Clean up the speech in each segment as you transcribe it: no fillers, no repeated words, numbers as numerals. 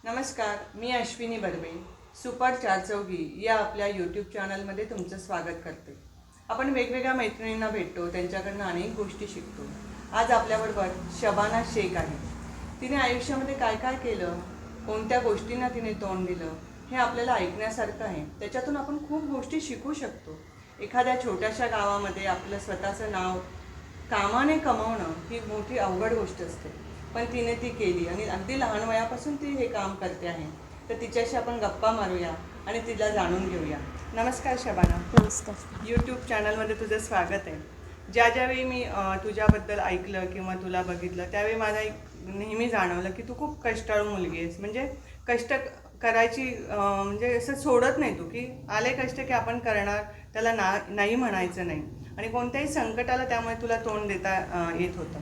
नमस्कार, मी अश्विनी बर्वे सुपर चारचौघी या आपल्या यूट्यूब चॅनलमध्ये तुमचं स्वागत करते. आपण वेगवेगळ्या मैत्रिणींना भेटतो, त्यांच्याकडनं अनेक गोष्टी शिकतो. आज आपल्याबरोबर शबाना शेख आहे. तिने आयुष्यामध्ये काय काय केलं, कोणत्या गोष्टींना तिने तोंड दिलं, हे आपल्याला ऐकण्यासारखं आहे. त्याच्यातून आपण खूप गोष्टी शिकू शकतो. एखाद्या छोट्याशा गावामध्ये आपलं स्वतःचं नाव कामाने कमावणं ही मोठी अवघड गोष्ट असते, पण तिने ती केली आणि अगदी लहान वयापासून ती हे काम करते आहे. तर तिच्याशी आपण गप्पा मारूया आणि तिला जाणून घेऊया. नमस्कार शबाना. नमस्कार. यूट्यूब चॅनलमध्ये तुझं स्वागत आहे. ज्यावेळी मी तुझ्याबद्दल ऐकलं किंवा तुला बघितलं त्यावेळी मला नेहमी जाणवलं की तू खूप कष्टाळू मुलगी आहेस. म्हणजे कष्ट करायची म्हणजे असं सोडत नाही तू, की आले कष्ट की आपण करणार, त्याला नाही म्हणायचं नाही आणि कोणत्याही संकटाला त्यामुळे तुला तोंड देता येत होतं.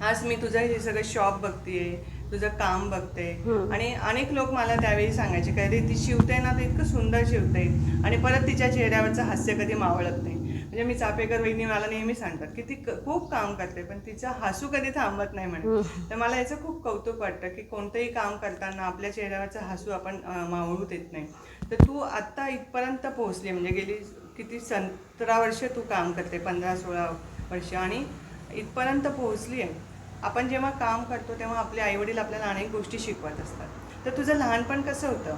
आज मी तुझं हे सगळं शॉप बघतेय, तुझं काम बघते आणि अनेक लोक मला त्यावेळी सांगायचे काय रे ती शिवते ना तर इतकं सुंदर शिवते आणि परत तिच्या चेहऱ्यावरचं हास्य कधी मावळत नाही. म्हणजे मी चापेकर वहिनी मला नेहमी सांगतात की ती खूप काम करते पण तिचं हसू कधी थांबत नाही म्हणे. तर मला याचं खूप कौतुक वाटतं की कोणतंही काम करताना आपल्या चेहऱ्यावरचं हसू आपण मावळू देत नाही. तर तू आत्ता इथपर्यंत पोहोचली, म्हणजे गेली किती 17 वर्ष तू काम करते, 15-16 वर्ष आणि इथपर्यंत पोहोचली आहे. आपण जेव्हा काम करतो तेव्हा आपले आईवडील आपल्याला अनेक गोष्टी शिकवत असतात. तर तुझं लहानपण कसं होतं?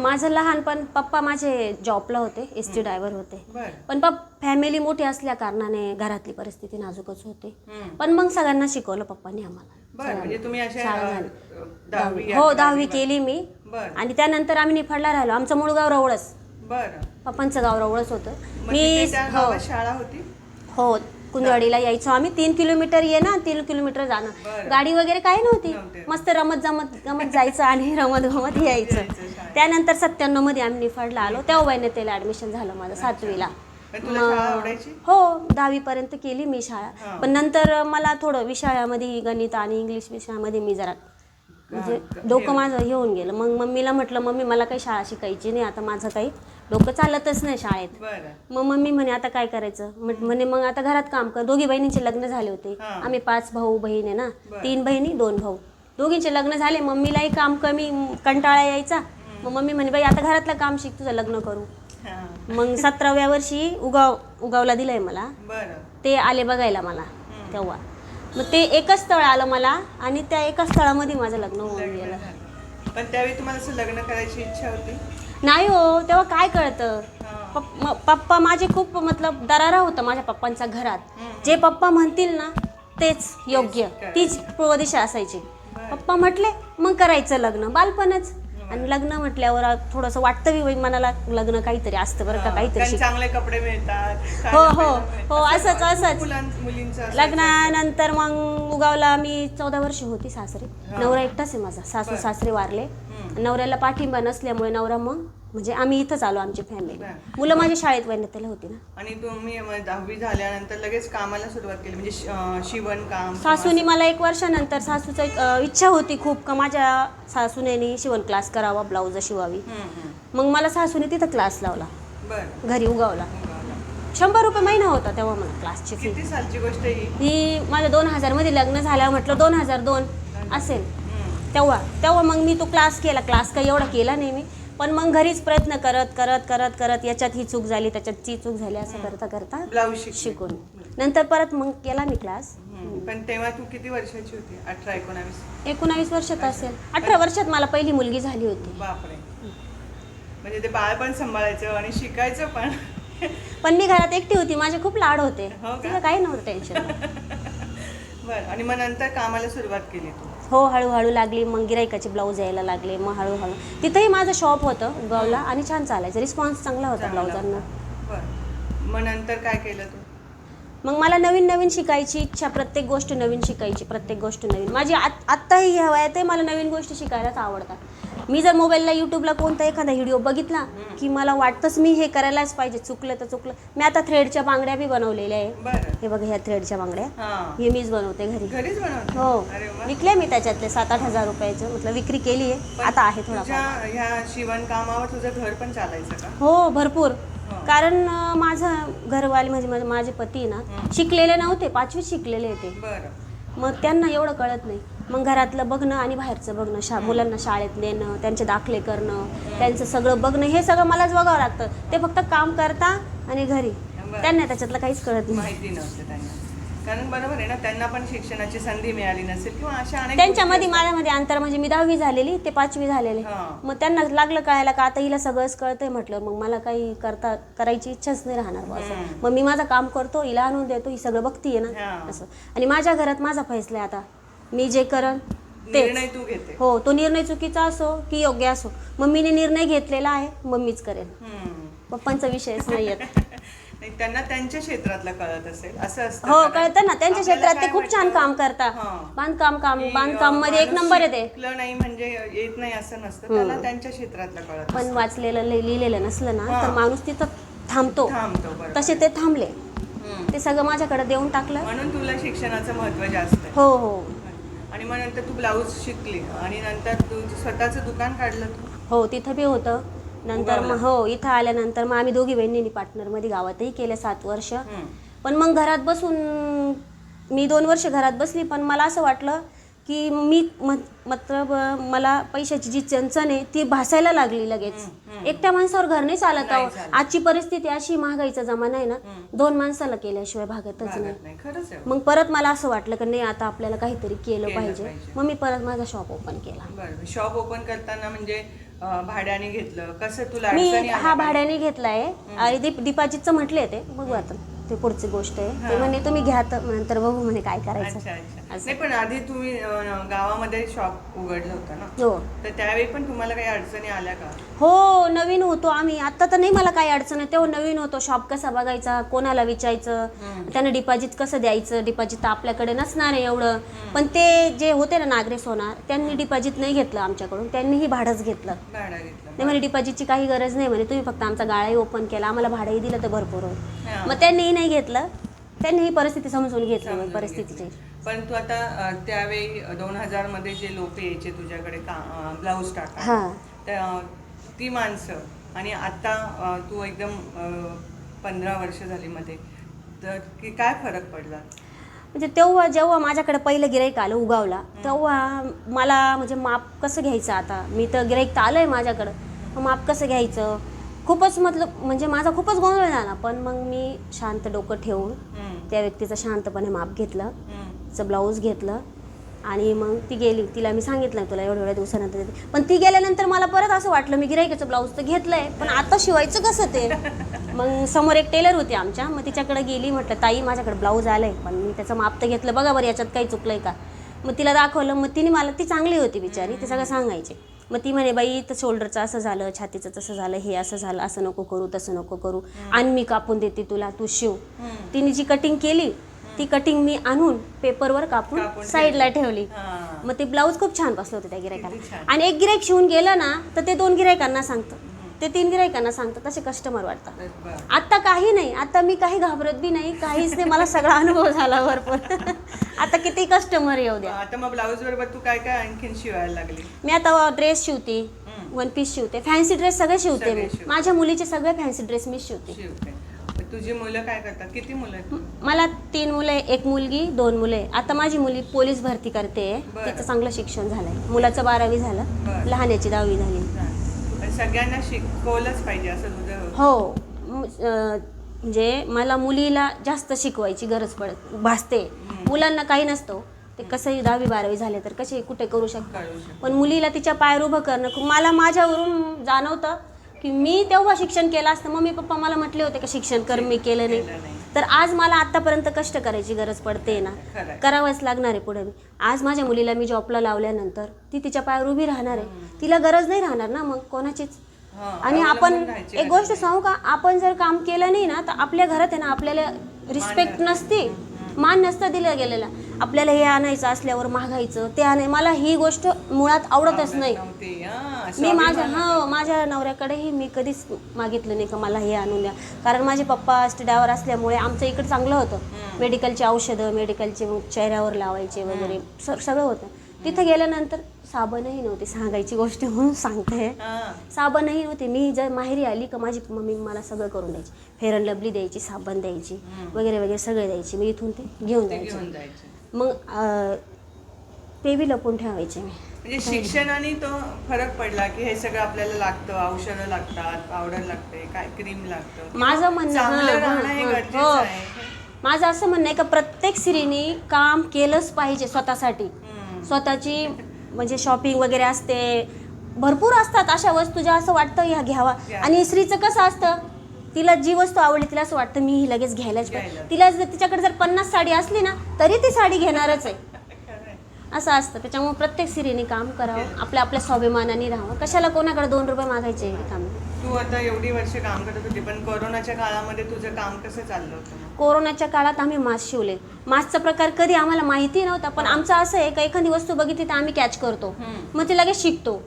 माझं लहानपण पप्पा माझे जॉबला होते, एसटी ड्रायव्हर होते. पण फॅमिली मोठी असल्या कारणाने घरातली परिस्थिती नाजूकच होती. पण मग सगळ्यांना शिकवलं पप्पांनी आम्हाला. म्हणजे तुम्ही हो 10वी केली मी आणि त्यानंतर आम्ही निफाडला राहिलो. आमचं मूळ गाव रवळच. पप्पांचं गाव रवळच होतं. मी शाळा होती. हो कुंदवाडीला यायचो आम्ही. 3 किलोमीटर येणं 3 किलोमीटर जाणं. गाडी वगैरे काही नव्हती. मस्त रमत गमत जायचं आणि रमत गमत यायचं. त्यानंतर 97 मध्ये आम्ही निफाडला आलो. तेव्हा वैनेतेला ऍडमिशन झालं माझं 7वीला. हो 10वी पर्यंत केली मी शाळा. पण नंतर मला थोडं विषयामध्ये गणित आणि इंग्लिश विषयामध्ये मी जरा म्हणजे डोकं माझं हे होऊन गेलं. मग मम्मीला म्हटलं मम्मी मला काही शाळा शिकायची नाही, आता माझं काही डोकं चालतच नाही शाळेत. मग मम्मी म्हणे आता काय करायचं. म्हणे मग आता घरात काम कर. दोघी बहिणींचे लग्न झाले होते. आम्ही 5 भाऊ बहीण आहे ना, 3 बहिणी 2 भाऊ. दोघींचे लग्न झाले. मम्मीलाही काम कमी कंटाळा यायचा. मग मम्मी म्हणे बाई आता घरातलं काम शिक, तुझं लग्न करू. मग 17व्या वर्षी उगावला दिलंय मला. ते आले बघायला मला तेव्हा. मग ते एकच स्थळ आलं मला आणि त्या एका स्थळामध्ये माझं लग्न होऊन गेलं. पण त्यावेळी तुम्हाला असं लग्न करायची इच्छा होती? नाही हो, तेव्हा काय कळतं. पप्पा माझे खूप मतलब दरारा होता माझ्या पप्पांचा घरात. जे पप्पा म्हणतील ना तेच योग्य, तीच पूर्व दिशा असायची. पप्पा म्हटले मग करायचं लग्न. बालपणच. आणि लग्न म्हटल्यावर थोडंसं वाटतं मनाला लग्न काहीतरी असतं बरं का, काहीतरी चांगले कपडे मिळतात. हो हो हो असंच लग्नानंतर मग उगावला मी 14 वर्ष होती सासरे. नवरा एकटाच आहे माझा. सासू सासरे वारले. नवऱ्याला पाठिंबा नसल्यामुळे नवरा मग म्हणजे आम्ही इथंच आलो. आमची फॅमिली मुलं माझ्या शाळेत वैनेतेला होती ना. आणि तुम्ही 10वी झाल्यानंतर लगेच कामाला सुरुवात केली, म्हणजे शिवणकाम? सासूनी मला 1 वर्षानंतर सासूचं इच्छा होती खूप का माझ्या सासूने शिवण क्लास करावा, ब्लाऊज शिवावी. मग मला सासूने तिथं क्लास लावला घरी उगावला. 100 रुपये महिना होता तेव्हा मला क्लासची फी. किती सालची गोष्ट ही माझ्या 2000 मध्ये लग्न झाल्यावर म्हटलं 2002 असेल तेव्हा मग मी तो क्लास केला. क्लास काही एवढा केला नाही मी, पण मग घरीच प्रयत्न करत करत करत करत याच्यात ही चूक झाली त्याच्यात ती चूक झाली असं करता करता ब्लाऊज शिकून नंतर परत मग केला मी क्लास. पण तेव्हा तू किती वर्षाची होती? 18-19? 19 वर्षात असेल. 18 वर्षात मला पहिली मुलगी झाली होती. बापरे. म्हणजे ते बाळ पण सांभाळायचं आणि शिकायचं पण. पण मी घरात एकटी होती, माझे खूप लाड होते. तिला काही नव्हतं टेन्शन. बरं. आणि मग नंतर कामाला सुरुवात केली तू? हो हळूहळू लागली. मग गिरायकाचे ब्लाऊज यायला लागले. मग हळूहळू तिथंही माझं शॉप होतं उगावला आणि छान चालायचं. रिस्पॉन्स चांगला होता ब्लाऊजांना. बरं. मग नंतर काय केलं तू? मग मला नवीन नवीन शिकायची इच्छा. प्रत्येक गोष्ट नवीन शिकायची, प्रत्येक गोष्ट नवीन. माझी आत्ताही ह्या वयात आहे मला नवीन गोष्टी शिकायलाच आवडतात. मी जर मोबाईलला यूट्यूबला कोणता एखादा व्हिडिओ बघितला की मला वाटतंच मी हे करायलाच पाहिजे. चुकलं तर चुकलं. मी आता थ्रेडच्या बांगड्या बी बनवलेल्या आहे. हे बघा ह्या थ्रेडच्या बांगड्या हे मीच बनवते घरी. हो विकल्या मी त्याच्यातले 7-8 हजार रुपयाचं. म्हटलं विक्री केली आहे आता आहे थोडा. ह्या शिवणकामावर तुझं घर पण चालायचं का? हो भरपूर. कारण माझं घरवाले म्हणजे माझे पती ना शिकलेले नव्हते, 5वीत शिकलेले होते. मग त्यांना एवढं कळत नाही. मग घरातलं बघणं आणि बाहेरचं बघणं, मुलांना शाळेत नेणं, त्यांचे दाखले करणं, त्यांचं सगळं बघणं, हे सगळं मलाच बघावं लागतं. ते फक्त काम करता आणि घरी, त्यांना त्याच्यातलं काहीच कळत नाही. माहिती नसते त्यांना, कारण बरोबर आहे ना, त्यांना पण शिक्षणाची संधी मिळाली नसेल किंवा अशा अनेक त्यांच्यामध्ये माझ्यामध्ये अंतर म्हणजे मी 10वी झालेली, ते 5वी झालेले. मग त्यांना लागलं कळायला का आता हिला सगळंच कळतंय म्हटलं, मग मला काही करायची इच्छाच नाही राहणार बा असं. मग मी माझं काम करतो, हिला आणून देतो, ही सगळं बघतीये ना असं. आणि माझ्या घरात माझा फैसला आहे, आता मी जे करन निर्णय तू घेते. हो, तो निर्णय चुकीचा असो की योग्य असो, मम्मीने निर्णय घेतलेला आहे, मम्मीच करेल. पप्पांचा विषयच नाही येत. त्यांना त्यांच्या क्षेत्रातलं कळत असेल असं असतं. हो, कळतं ना, त्यांच्या क्षेत्रात ते खूप छान काम करतात. बांधकाम मध्ये एक नंबर येते. नाही म्हणजे येत नाही असं नसतं, त्याला त्यांच्या क्षेत्रातलं कळत. पण वाचलेलं लिहिलेलं नसलं ना तर माणूस तिथं थांबतो. तसे ते थांबले, ते सगळं माझ्याकडे देऊन टाकलं. म्हणून तुला शिक्षणाचं महत्व जास्त आहे. हो हो. आणि मग नंतर तू ब्लाऊज शिकली आणि नंतर तू स्वतःचं दुकान काढलं तू. हो, तिथं बी होतं. नंतर मग हो, इथं आल्यानंतर मग आम्ही दोघी बहिणींनी पार्टनरमध्ये गावातही केले 7 वर्ष. पण मग घरात बसून मी 2 वर्ष घरात बसली, पण मला असं वाटलं की मी मतलब मला पैशाची जी चणचण आहे ती भासायला लागली लगेच. एकट्या माणसावर घर नाही चालत. आजची परिस्थिती अशी, महागाईचा जमाना आहे ना, 2 माणसाला केल्याशिवाय भागतच नाही. मग परत मला असं वाटलं की नाही, आता आपल्याला काहीतरी केलं पाहिजे. मग मी परत माझा शॉप ओपन केला. शॉप ओपन करताना म्हणजे भाड्याने घेतलं कसं तुला? मी भाड्याने घेतलाय. आणि डिपॉझिटचं म्हटले ते बघू आता, ते पुढची गोष्ट आहे. ते म्हणे तुम्ही घ्या तर नंतर बघू म्हणे काय करायचं. नाही, पण आधी तुम्ही गावामध्ये शॉप उघडलं होतं ना, हो, तर त्यावेळी पण तुम्हाला काही अडचणी आल्या का? हो, नवीन होतो आम्ही. आता तर नाही मला काही अडचण आहे, तेव्हा नवीन होतो. शॉप कसा बघायचा, कोणाला विचारायचं, त्यांना डिपॉझिट कसं द्यायचं. डिपॉझिट तर आपल्याकडे नसणार आहे एवढं. पण ते जे होते ना नागरे सोनार, त्यांनी डिपॉझिट नाही घेतलं आमच्याकडून, त्यांनीही भाडंच घेतलं. नाही म्हणे डिपॉझिटची काही गरज नाही म्हणे, तुम्ही फक्त आमचा गाळाही ओपन केला, आम्हाला भाडंही दिलं तर भरपूर होईल. मग त्यांनीही नाही घेतलं, त्यांनी ही परिस्थिती समजून घेतली परिस्थितीची. पण तू आता त्यावेळी 2000 मध्ये जे लोक यायचे तुझ्याकडे ब्लाऊज टाका, ती माणसं आणि आता तू एकदम 15 वर्ष झाली मध्ये, तर काय फरक पडला? म्हणजे तेव्हा जेव्हा माझ्याकडे पहिलं गिराईक आलं उगावला, तेव्हा मला म्हणजे माप कसं घ्यायचं. आता मी तर गिराईक तर आलंय माझ्याकडं, मग माप कसं घ्यायचं खूपच म्हणजे माझा खूपच गोंधळ झाला. पण मग मी शांत डोकं ठेवून त्या व्यक्तीचं शांतपणे माप घेतलं, तिचं ब्लाऊज घेतलं आणि मग ती गेली. तिला मी सांगितलं तुला एवढ्या दिवसानंतर देते. पण ती गेल्यानंतर मला परत असं वाटलं मी गिराईकाचं ब्लाऊज तर घेतलंय, पण आता शिवायचं कसं ते. मग समोर एक टेलर होती आमच्या, मग तिच्याकडे गेली, म्हटलं ताई माझ्याकडे ब्लाऊज आलंय, पण मी त्याचं माप तर घेतलं, बघा बरं याच्यात काही चुकलंय का. मग तिला दाखवलं. मग तिने मला, ती चांगली होती बिचारी, ते सगळं सांगायचे. मग ती म्हणे बाई तर शोल्डरचं असं झालं, छातीचं तसं झालं, हे असं झालं, असं नको करू, तसं नको करू, आणि मी कापून देते तुला, तू शिव. तिने जी कटिंग केली ती कटिंग मी आणून पेपरवर कापून साईडला ठेवली. मग ते ब्लाऊज खूप छान बसलं होतं त्या गिरायकाला. आणि एक गिरायक शिवून गेलं ना तर ते 2 गिरायकांना सांगतं, ते 3 गिरायकांना सांगतात, तसे कस्टमर वाटतात. आता काही नाही, आता मी काही घाबरत बी नाही, काहीच नाही, मला सगळा अनुभव झाला भरपूर. आता किती कस्टमर येऊ द्या. आता मग ब्लाऊज बरोबर तू काय काय आणखीन शिवायला लागली? मी आता ड्रेस शिवते, 1 पीस शिवते, फॅन्सी ड्रेस सगळे शिवते मी. माझ्या मुलीचे सगळे फॅन्सी ड्रेस मी शिवते. तुझी मुलं काय करतात? किती मुलं आहेत? मला 3 मुलं आहे, 1 मुलगी 2 मुलं आहे. आता माझी मुली पोलीस भरती करते, तिचं चांगलं शिक्षण झालंय. मुलाचं 12वी झालं, लहान्याची 10वी झाली. सगळ्यांना शिकवलंच पाहिजे असं तुझं? हो, म्हणजे मला मुलीला जास्त शिकवायची गरज भासते. मुलांना काही नसतं, ते कसंही 10वी 12वी झाले तर कसे कुठे करू शकतात. पण मुलीला तिच्या पायावर उभं करणं मला माझ्यावरून जाणवतं की मी तेव्हा शिक्षण केलं असतं. मम्मी पप्पा मला म्हटले होते की शिक्षण कर, मी केलं नाही. तर आज मला आतापर्यंत कष्ट करायची गरज पडते ना, करावंच लागणार आहे पुढे. आज माझ्या मुलीला मी जॉबला लावल्यानंतर ती तिच्या पायावर उभी राहणार आहे, तिला गरज नाही राहणार ना मग कोणाचीच. आणि आपण एक गोष्ट सांगू का, आपण जर काम केलं नाही ना तर आपल्या घरात आहे ना आपल्याला रिस्पेक्ट नसते, मान नसतं दिलं गेलेलं. आपल्याला हे आणायचं असल्यावर मागायचं, ते मला ही गोष्ट मुळात आवडतच नाही. मी माझ्या नवऱ्याकडेही मी कधीच मागितलं नाही का मला हे आणून द्या, कारण माझे पप्पा स्टड्यावर असल्यामुळे आमचं इकडं चांगलं होतं. मेडिकलची औषधं, मेडिकलचे चेहऱ्यावर लावायचे वगैरे सगळं होतं. तिथं गेल्यानंतर साबणही नव्हती, सांगायची गोष्ट म्हणून सांगते, साबणही नव्हती. मी जर माहेरी आली का माझी मम्मी मला सगळं करून द्यायची, फेअर अँड लवली द्यायची, साबण द्यायची वगैरे वगैरे सगळे द्यायची. मी इथून ते घेऊन जायचे. मग ते बी लपून ठेवायचे मी. म्हणजे शिक्षणाने तो फरक पडला की हे सगळं आपल्याला लागतं, औषधं लागतात, पावडर लागते, काय क्रीम लागतं, माझं म्हणणं चांगलं राहणं हे गरजेचं हो. आहे. माझं असं म्हणणं आहे का प्रत्येक स्त्रीने काम केलंच पाहिजे स्वतःसाठी. स्वतःची म्हणजे शॉपिंग वगैरे असते, भरपूर असतात अशा वस्तू ज्या असं वाटतं ह्या घ्यावा. आणि स्त्रीचं कसं असतं, तिला जी वस्तू आवडली तिला असं वाटतं मी ही लगेच घ्यायलाच पाहिजे. तिला तिच्याकडे जर 50 साडी असली ना तरी ती साडी घेणारच आहे, असं असतं. त्याच्यामुळे प्रत्येक स्त्रीने काम करावं, आपल्या स्वाभिमानाने राहावं. कशाला कोणाकडे 2 रुपये मागायचे काम. तू आता एवढी वर्ष काम करत होती, पण कोरोनाच्या काळामध्ये तुझं काम कसं चाललं होतं? कोरोनाच्या काळात आम्ही मास्क शिवले. मास्कचा प्रकार कधी आम्हाला माहिती नव्हता, पण आमचं असं आहे का एखादी वस्तू बघितली तर आम्ही कॅच करतो, मग ते लगेच शिकतो.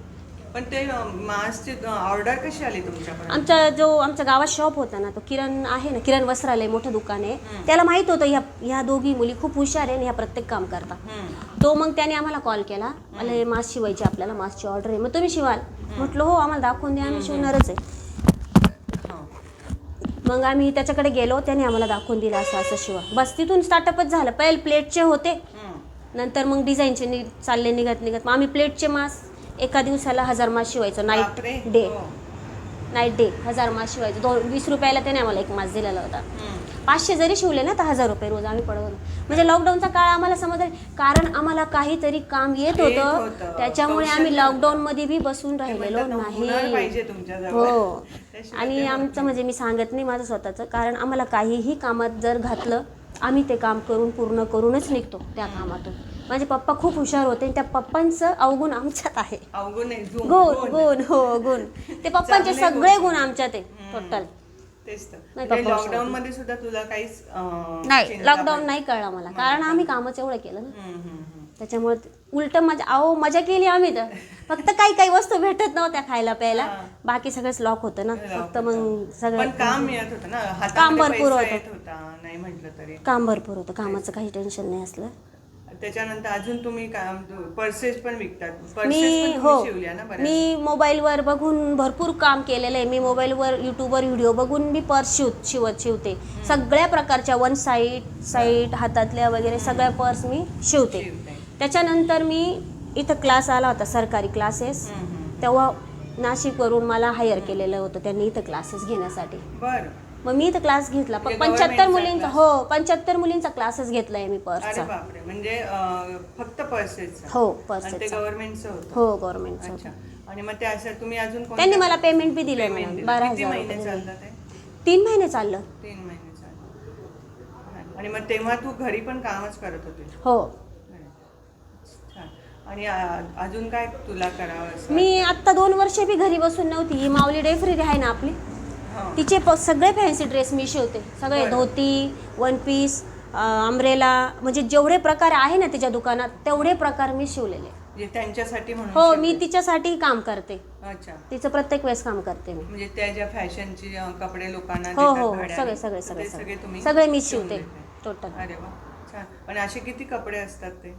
पण ते मास्कची ऑर्डर कशी आली तुमच्याकडे? आमच्या गावात शॉप होता ना, तो किरण आहे ना, किरण वस्त्रालय मोठं दुकान आहे. त्याला माहित होतं ह्या दोघी मुली खूप हुशार आहे आणि ह्या प्रत्येक काम करतात. तो मग त्याने आम्हाला कॉल केला, मला मास्क शिवायची, आपल्याला मास्कची ऑर्डर आहे, मग तुम्ही शिवाल? म्हटलं हो, आम्हाला दाखवून द्या, आम्ही शिवणारच आहे. मग आम्ही त्याच्याकडे गेलो, त्याने आम्हाला दाखवून दिलं असं असं शिवा. बस तिथून स्टार्टअपच झालं. पहिले प्लेटचे होते, नंतर मग डिझाईनचे चालले निघत मग आम्ही प्लेटचे मास्क एका दिवसाला 1000 मास्क शिवायचो. नाईट डे 1000 मास्क शिवायचो. 20 रुपयाला त्याने आम्हाला एक मास्क दिलेला होता. 500 जरी शिवले ना तर 1000 रुपये रोज आम्ही पडवलो. म्हणजे लॉकडाऊनचा काळ आम्हाला समजलं, कारण आम्हाला काहीतरी काम येत होतं, त्याच्यामुळे आम्ही लॉकडाऊन मध्ये बी बसून राहिलेलो नाही. हो. आणि आमचं म्हणजे मी सांगत नाही माझं स्वतःचं, कारण आम्हाला काहीही कामात जर घातलं आम्ही ते काम पूर्ण करूनच निघतो त्या कामातून. माझे पप्पा खूप हुशार होते, त्या पप्पांचं अवगुण आमच्यात आहे. गुण हो गुण ते पप्पांचे सगळे गुण आमच्यात आहे टोटल. लॉकडाऊन मध्ये सुद्धा तुला काहीच नाही, लॉकडाऊन नाही कळलं मला, कारण आम्ही कामच एवढं केलं ना. त्याच्यामुळे उलट मजा केली आम्ही. तर फक्त काही वस्तू भेटत नव्हत्या खायला प्यायला, बाकी सगळंच लॉक होतं ना. फक्त मग सगळं काम मिळत होतं ना, काम भरपूर होतं, नाही म्हटलं तरी काम भरपूर होतं, कामाचं काही टेन्शन नाही असलं. त्याच्यानंतर अजून तुम्ही पर्सेस पण विकतात? मी मोबाईलवर बघून भरपूर काम केलेलं आहे. मी मोबाईलवर युट्यूबवर व्हिडिओ बघून मी पर्स शिवते. सगळ्या प्रकारच्या 1 साईड हातातल्या वगैरे सगळ्या पर्स मी शिवते. त्याच्यानंतर मी इथं क्लास आला होता, सरकारी क्लासेस, तेव्हा नाशिकवरून मला हायर केलेलं होतं त्यांनी इथं क्लासेस घेण्यासाठी. मग मी इथं क्लास घेतला. 75 मुलींचा क्लासेस घेतलाय मी पर्सचा. म्हणजे फक्त पर्सेस? हो, पर्सेस. गव्हर्नमेंटचं होतं? हो, गव्हर्नमेंटचं होतं. आणि मग ते असं तुम्ही अजून त्यांनी मला पेमेंट बी दिलं, 12,000 महिने चाललं ते? 3 महिने चाललं. 3 महिने चाललं. आणि मग तेव्हा तू घरी पण कामच करत होती? हो. आणि अजून काय तुला करावं? मी आता 2 वर्ष बी घरी बसून नव्हती. ही माऊली डेफ्री आहे ना आपली, तिचे सगळे फॅन्सी ड्रेस मी शिवते. सगळे धोती, 1 पीस, अम्ब्रेला, म्हणजे जेवढे प्रकार आहे ना तिच्या दुकानात तेवढे प्रकार मी शिवलेले त्यांच्यासाठी. हो, मी तिच्यासाठी काम करते. अच्छा. तिचं प्रत्येक वेळेस काम करते मी. म्हणजे त्या ज्या फॅशनचे कपडे लोकांना हो, सगळे मी शिवते टोटल. अरे वा, छान. आणि असे किती कपडे असतात ते?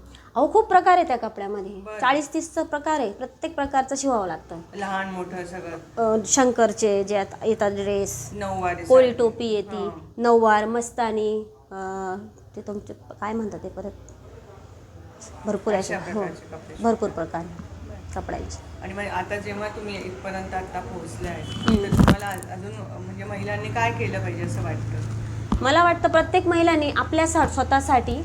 खूप प्रकार आहे त्या कपड्यामध्ये. 40-30 प्रकार आहे. प्रत्येक प्रकारचं शिवावं लागतं, लहान मोठं सगळं. शंकरचे जे येतात ड्रेस, नऊवारी, कोळी टोपी येते, नऊवार, मस्तानी, ते तुमचे काय म्हणतात ते, परत भरपूर असे. हो, भरपूर प्रकार कपड्यांचे. आणि मग आता जेव्हा तुम्ही इथपर्यंत आता पोहोचले आहे, तर तुम्हाला अजून म्हणजे महिलांनी काय केलं पाहिजे असं वाटतं? मला वाटतं प्रत्येक महिलांनी आपल्या स्वतःसाठी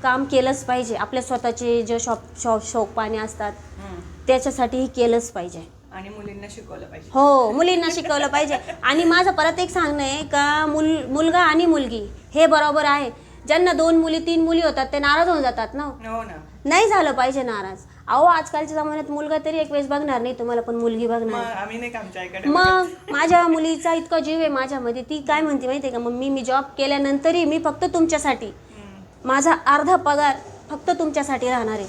काम केलंच पाहिजे. आपल्या स्वतःचे जे शौकपाने असतात त्याच्यासाठीही केलंच पाहिजे. आणि मुलींना शिकवलं पाहिजे. हो, मुलींना शिकवलं पाहिजे. आणि माझं परत एक सांगणं आहे का मुलगा आणि मुलगी हे बरोबर आहे. ज्यांना 2 मुली 3 मुली होतात ते नाराज होऊन जातात ना. हो ना. नाही झालं पाहिजे नाराज. आजकालच्या जमान्यात मुलगा तरी एक वेळेस बघणार नाही तुम्हाला, पण मुलगी बघणार. आम्ही नाही आमच्या आईकडे. मग माझ्या मुलीचा इतका जीव आहे माझ्यामध्ये. ती काय म्हणते माहितीये का, मम्मी मी जॉब केल्यानंतरही मी फक्त तुमच्यासाठी, माझा अर्धा पगार फक्त तुमच्यासाठी राहणार आहे.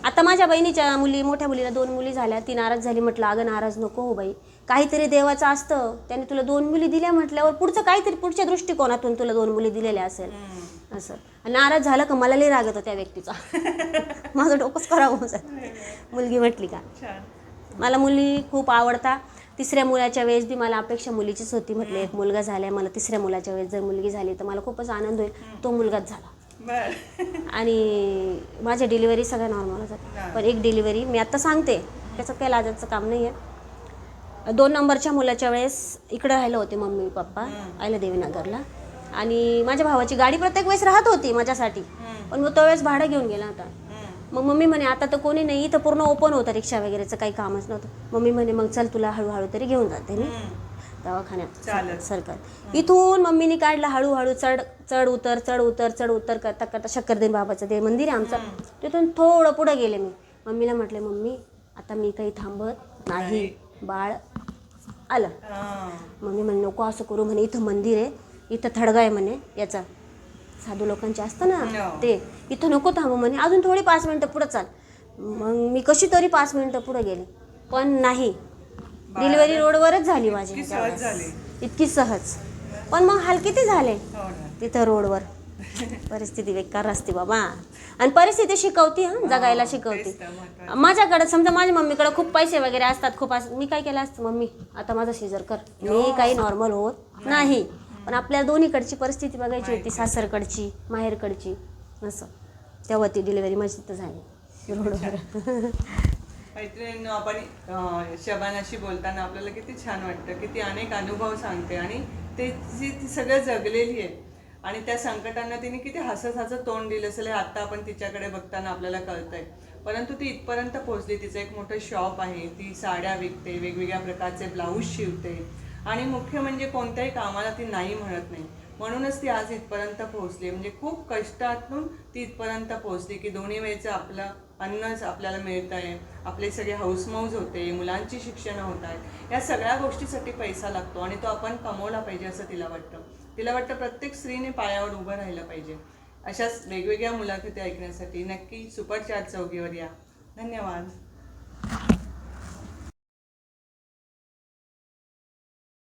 आता माझ्या बहिणीच्या मोठ्या मुलीला 2 मुली झाल्या, ती नाराज झाली. म्हटलं अगं नाराज नको हो बाई, काहीतरी देवाचं असतं, त्याने तुला 2 मुली दिल्या म्हटल्यावर पुढचं काहीतरी पुढच्या दृष्टिकोनातून तुला 2 मुली दिलेल्या असेल असं. नाराज झालं का मला लई राग येतो त्या व्यक्तीचा. माझं डोकंच खराब होऊन जातं मुलगी म्हटली का. मला मुली खूप आवडतात. 3ऱ्या मुलाच्या वेळेस बी मला अपेक्षा मुलीचीच होती. म्हटलं एक मुलगा झालाय, मला 3ऱ्या मुलाच्या वेळेस जर मुलगी झाली तर मला खूपच आनंद होईल. तो मुलगाच झाला. बर. आणि माझ्या डिलिव्हरी सगळ्या नॉर्मल होतात. पण एक डिलिव्हरी मी आत्ता सांगते, त्याच्यात काही लाजाचं काम नाही आहे. 2 नंबरच्या मुलाच्या वेळेस इकडं राहिलं होते मम्मी पप्पा आयला देवीनगरला. आणि माझ्या भावाची गाडी प्रत्येक वेळेस राहत होती माझ्यासाठी, पण मग तो वेळेस भाडं घेऊन गेला होता. मग मम्मी म्हणे आता तर कोणी नाही, इथं पूर्ण ओपन होतं, रिक्षा वगैरेचं काही कामच नव्हतं. मम्मी म्हणे मग चल तुला हळूहळू तरी घेऊन जाते मी दवाखान्यात सरकार. इथून मम्मीने काढलं हळूहळू, चढ उतर करता करता शक्करदेव बाबाचं ते मंदिर आहे आमचं, तिथून थोडं पुढं गेले मी. मम्मीला म्हटले मम्मी आता मी काही थांबत नाही, बाळ आलं. मम्मी म्हणे नको असं करू म्हणे, इथं मंदिर आहे, इथं थडगा आहे म्हणे याचा, साधू लोकांचे असतं ना ते, इथं नको थांबू म्हणे, अजून थोडी 5 मिनटं पुढं चाल. मग मी कशी तरी 5 मिनटं पुढे गेले, पण नाही, डिलिव्हरी रोडवरच झाली माझी. इतकी सहज. पण मग हाल किती झाले तिथं रोडवर. परिस्थिती बेकार असते बाबा, आणि परिस्थिती शिकवती, जगायला शिकवते. माझ्याकडे समजा माझ्या मम्मीकडे खूप पैसे वगैरे असतात, खूप असतात, मी काय केलं असतं, मम्मी आता माझं सीझर कर, मी काही नॉर्मल होत नाही. पण आपल्याला दोन्हीकडची परिस्थिती बघायची होती, सासरकडची माहेरकडची, असं. तेव्हा ती डिलिव्हरी माझी तिथं झाली रोडवर. मैत्रिणींनो, आपण शबानाशी बोलताना आपल्याला किती छान वाटतं, किती अनेक अनुभव सांगते आणि ती सगळं जगलेली आहे. आणि त्या संकटांना तिने किती हसत हसत तोंड दिलं असेल हे आत्ता आपण तिच्याकडे बघताना आपल्याला कळतंय. परंतु ती इथपर्यंत पोहोचली, तिचं एक मोठं शॉप आहे, ती साड्या विकते, वेगवेगळ्या प्रकारचे ब्लाऊज शिवते, आणि मुख्य म्हणजे कोणत्याही कामाला ती नाही म्हणत नाही. म्हणूनच ती आज इथपर्यंत पोहोचली. म्हणजे खूप कष्टातून ती इथपर्यंत पोहोचली की दोन्ही वेळेचं आपलं अन्नच आपल्याला मिळत आहे, आपले सगळे हौसमौज होते, मुलांची शिक्षणं होत आहेत. या सगळ्या गोष्टीसाठी पैसा लागतो आणि तो आपण कमवला पाहिजे असं तिला वाटतं. तिला वाटतं प्रत्येक स्त्रीने पायावर उभं राहिलं पाहिजे. अशाच वेगवेगळ्या मुलाखती ऐकण्यासाठी नक्की सुपरचाट चौकीवर या. धन्यवाद.